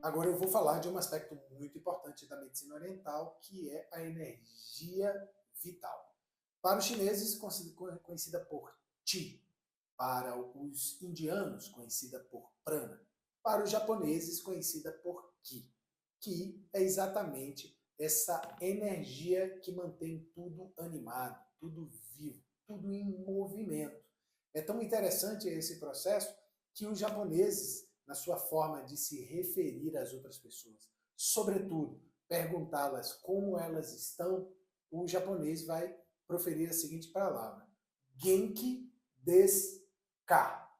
Agora eu vou falar de um aspecto muito importante da medicina oriental, que é a energia vital. Para os chineses, conhecida por Qi. Para os indianos, conhecida por Prana. Para os japoneses, conhecida por Ki. Ki é exatamente essa energia que mantém tudo animado, tudo vivo, tudo em movimento. É tão interessante esse processo que os japoneses, na sua forma de se referir às outras pessoas, sobretudo perguntá-las como elas estão, o japonês vai proferir a seguinte palavra: Genki desu ka.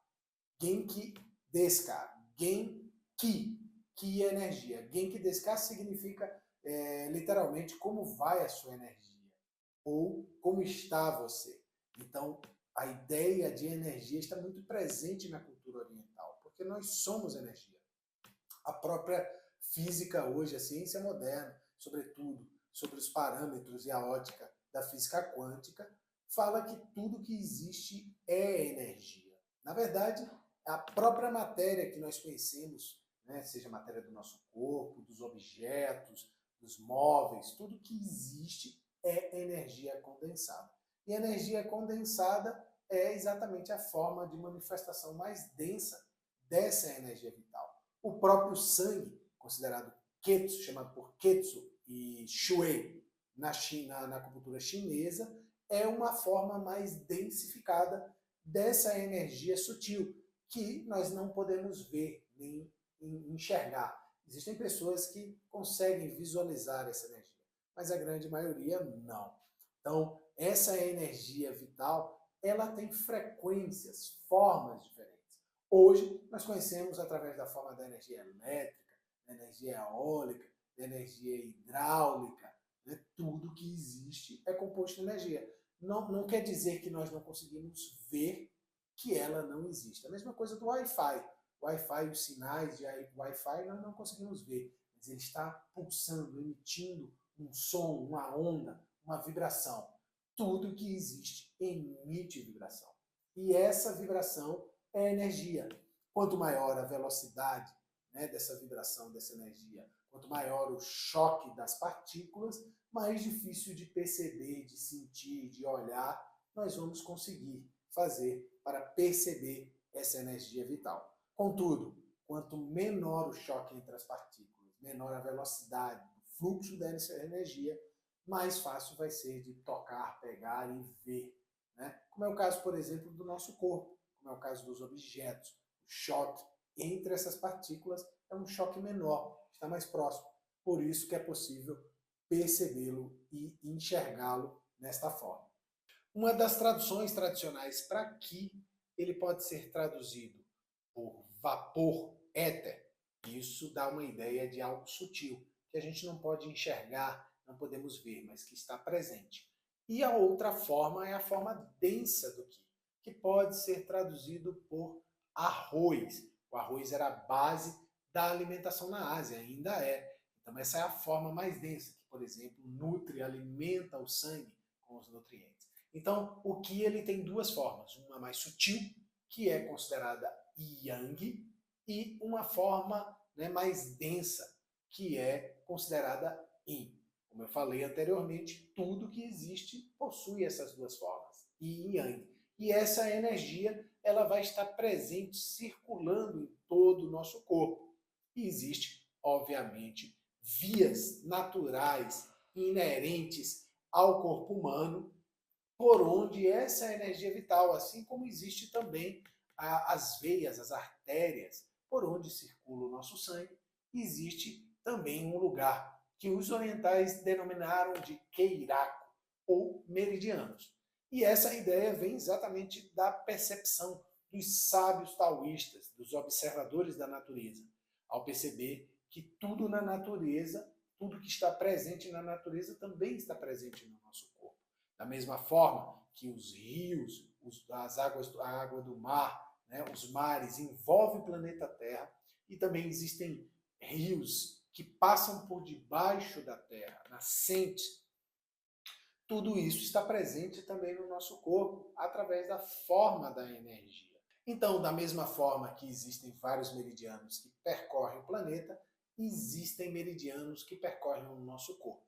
Genki desu ka. Genki. Ki é energia. Genki desu ka significa literalmente como vai a sua energia ou como está você. Então, a ideia de energia está muito presente na cultura oriental, porque nós somos energia. A própria física hoje, a ciência moderna, sobretudo sobre os parâmetros e a ótica da física quântica, fala que tudo que existe é energia. Na verdade, a própria matéria que nós conhecemos, né, seja a matéria do nosso corpo, dos objetos, dos móveis, tudo que existe é energia condensada. E energia condensada é exatamente a forma de manifestação mais densa dessa energia vital. O próprio sangue, considerado Ketsu, chamado por Ketsu e Shui na China, na acupuntura chinesa, é uma forma mais densificada dessa energia sutil, que nós não podemos ver nem enxergar. Existem pessoas que conseguem visualizar essa energia, mas a grande maioria não. Então, essa energia vital, ela tem frequências, formas diferentes. Hoje, nós conhecemos através da forma da energia elétrica, da energia eólica, da energia hidráulica, né? Tudo que existe é composto de energia. Não quer dizer que nós não conseguimos ver que ela não existe. A mesma coisa do Wi-Fi. O Wi-Fi, os sinais de Wi-Fi, nós não conseguimos ver, mas ele está pulsando, emitindo um som, uma onda, uma vibração. Tudo que existe emite vibração. E essa vibração é energia. Quanto maior a velocidade, né, dessa vibração, dessa energia, quanto maior o choque das partículas, mais difícil de perceber, de sentir, de olhar, nós vamos conseguir fazer para perceber essa energia vital. Contudo, quanto menor o choque entre as partículas, menor a velocidade, o fluxo dessa energia, mais fácil vai ser de tocar, pegar e ver. Né? Como é o caso, por exemplo, do nosso corpo, como é o caso dos objetos. O choque entre essas partículas é um choque menor, está mais próximo. Por isso que é possível percebê-lo e enxergá-lo desta forma. Uma das traduções tradicionais para Ki, ele pode ser traduzido por vapor, éter. Isso dá uma ideia de algo sutil, que a gente não pode enxergar, não podemos ver, mas que está presente. E a outra forma é a forma densa do Ki, que pode ser traduzido por arroz. O arroz era a base da alimentação na Ásia, ainda é. Então essa é a forma mais densa, que, por exemplo, nutre, alimenta o sangue com os nutrientes. Então, o Qi ele tem duas formas, uma mais sutil, que é considerada Yang, e uma forma, né, mais densa, que é considerada Yin. Como eu falei anteriormente, tudo que existe possui essas duas formas, Yin e Yang. E essa energia ela vai estar presente, circulando em todo o nosso corpo. E existe, obviamente, vias naturais inerentes ao corpo humano por onde essa energia vital, assim como existe também as veias, as artérias, por onde circula o nosso sangue, existe também um lugar que os orientais denominaram de Keiraku, ou meridianos. E essa ideia vem exatamente da percepção dos sábios taoístas, dos observadores da natureza, ao perceber que tudo na natureza, tudo que está presente na natureza também está presente no nosso corpo. Da mesma forma que os rios, as águas, a água do mar, né, os mares envolvem o planeta Terra, e também existem rios que passam por debaixo da Terra, nascentes. Tudo isso está presente também no nosso corpo, através da forma da energia. Então, da mesma forma que existem vários meridianos que percorrem o planeta, existem meridianos que percorrem o nosso corpo.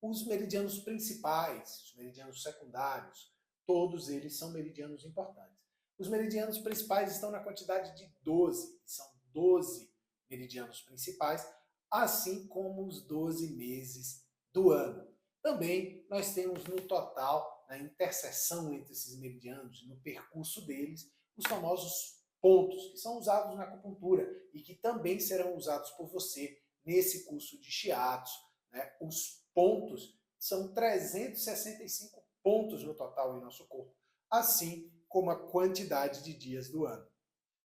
Os meridianos principais, os meridianos secundários, todos eles são meridianos importantes. Os meridianos principais estão na quantidade de 12, são 12 meridianos principais, assim como os 12 meses do ano. Também nós temos no total, na interseção entre esses meridianos, no percurso deles, os famosos pontos, que são usados na acupuntura e que também serão usados por você nesse curso de shiatsu, né? Os pontos são 365 pontos no total em nosso corpo, assim como a quantidade de dias do ano.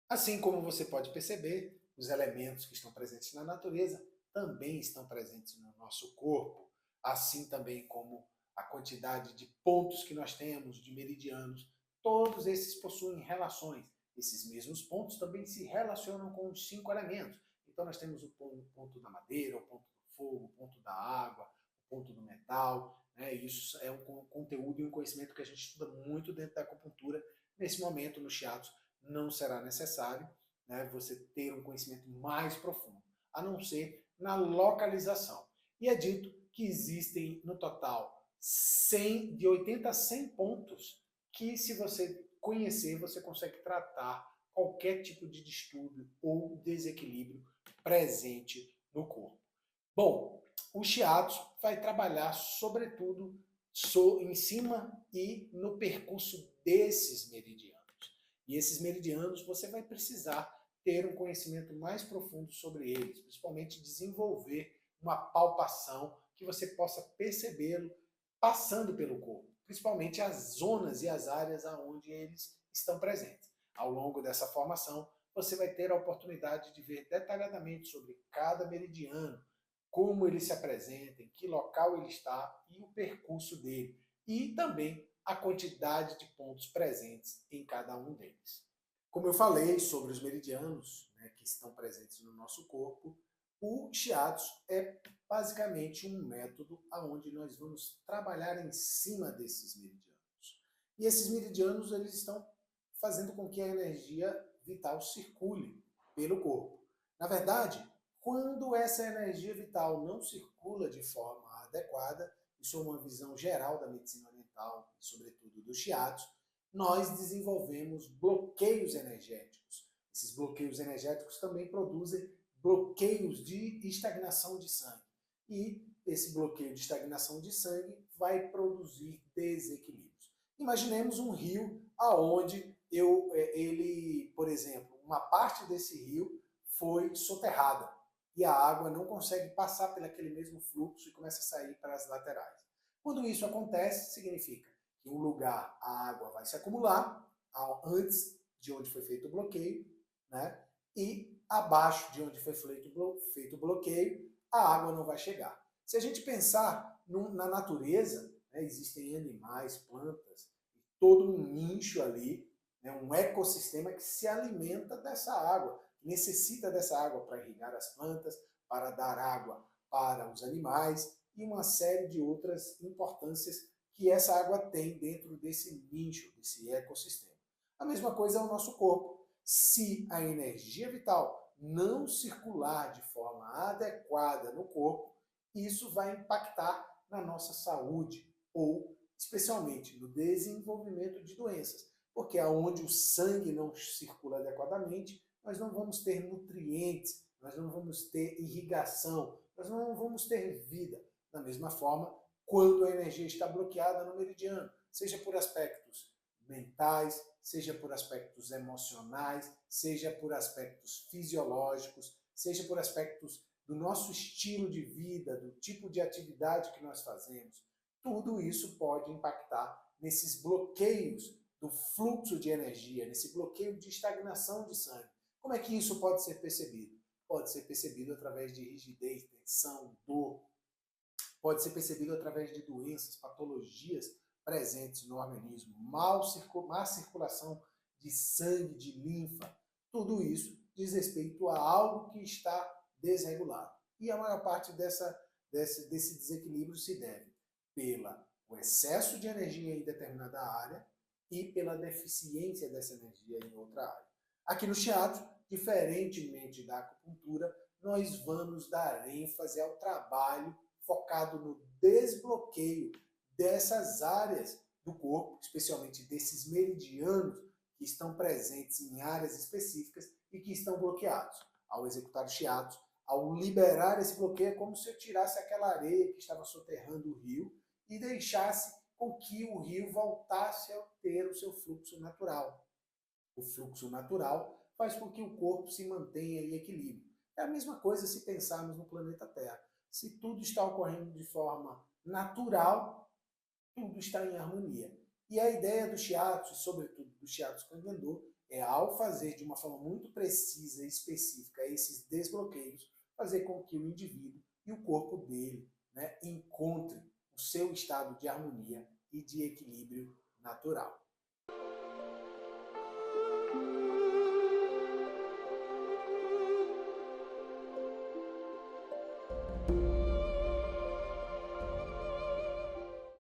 Assim como você pode perceber, os elementos que estão presentes na natureza também estão presentes no nosso corpo, assim também como a quantidade de pontos que nós temos, de meridianos, todos esses possuem relações. Esses mesmos pontos também se relacionam com os 5 elementos. Então nós temos o ponto da madeira, o ponto do fogo, o ponto da água, o ponto do metal, né? Isso é um conteúdo e um conhecimento que a gente estuda muito dentro da acupuntura. Nesse momento, no shiatsu, não será necessário, né, você ter um conhecimento mais profundo, a não ser na localização. E é dito que existem, no total, 100, de 80 a 100 pontos que, se você conhecer, você consegue tratar qualquer tipo de distúrbio ou desequilíbrio presente no corpo. Bom, o shiatsu vai trabalhar, sobretudo, em cima e no percurso desses meridianos. E esses meridianos você vai precisar ter um conhecimento mais profundo sobre eles, principalmente desenvolver uma palpação que você possa percebê-lo passando pelo corpo, principalmente as zonas e as áreas onde eles estão presentes. Ao longo dessa formação, você vai ter a oportunidade de ver detalhadamente sobre cada meridiano, como ele se apresenta, em que local ele está e o percurso dele, e também a quantidade de pontos presentes em cada um deles. Como eu falei sobre os meridianos, né, que estão presentes no nosso corpo, o shiatsu é basicamente um método onde nós vamos trabalhar em cima desses meridianos. E esses meridianos eles estão fazendo com que a energia vital circule pelo corpo. Na verdade, quando essa energia vital não circula de forma adequada, isso é uma visão geral da medicina oriental, e sobretudo do shiatsu, nós desenvolvemos bloqueios energéticos. Esses bloqueios energéticos também produzem bloqueios de estagnação de sangue. E esse bloqueio de estagnação de sangue vai produzir desequilíbrios. Imaginemos um rio aonde ele, por exemplo, uma parte desse rio foi soterrada e a água não consegue passar por aquele mesmo fluxo e começa a sair para as laterais. Quando isso acontece, significa que em um lugar a água vai se acumular antes de onde foi feito o bloqueio, né? E abaixo de onde foi feito o bloqueio, a água não vai chegar. Se a gente pensar na natureza, né, existem animais, plantas, todo um nicho ali, né, um ecossistema que se alimenta dessa água, necessita dessa água para irrigar as plantas, para dar água para os animais e uma série de outras importâncias que essa água tem dentro desse nicho, desse ecossistema. A mesma coisa é o nosso corpo. Se a energia vital não circular de forma adequada no corpo, isso vai impactar na nossa saúde ou especialmente no desenvolvimento de doenças, porque aonde o sangue não circula adequadamente, nós não vamos ter nutrientes, nós não vamos ter irrigação, nós não vamos ter vida. Da mesma forma, quando a energia está bloqueada no meridiano, seja por aspectos mentais, seja por aspectos emocionais, seja por aspectos fisiológicos, seja por aspectos do nosso estilo de vida, do tipo de atividade que nós fazemos, tudo isso pode impactar nesses bloqueios do fluxo de energia, nesse bloqueio de estagnação de sangue. Como é que isso pode ser percebido? Pode ser percebido através de rigidez, tensão, dor. Pode ser percebido através de doenças, patologias presentes no organismo, má circulação de sangue, de linfa. Tudo isso diz respeito a algo que está desregulado. E a maior parte desse desequilíbrio se deve pelo excesso de energia em determinada área e pela deficiência dessa energia em outra área. Aqui no shiatsu, diferentemente da acupuntura, nós vamos dar ênfase ao trabalho focado no desbloqueio dessas áreas do corpo, especialmente desses meridianos que estão presentes em áreas específicas e que estão bloqueados. Ao executar o shiatsu, ao liberar esse bloqueio, é como se eu tirasse aquela areia que estava soterrando o rio e deixasse com que o rio voltasse a ter o seu fluxo natural. O fluxo natural faz com que o corpo se mantenha em equilíbrio. É a mesma coisa se pensarmos no planeta Terra. Se tudo está ocorrendo de forma natural, tudo está em harmonia. E a ideia do shiatsu, sobretudo do shiatsu Kangen-do, é, ao fazer de uma forma muito precisa e específica esses desbloqueios, fazer com que o indivíduo e o corpo dele, né, encontrem o seu estado de harmonia e de equilíbrio natural.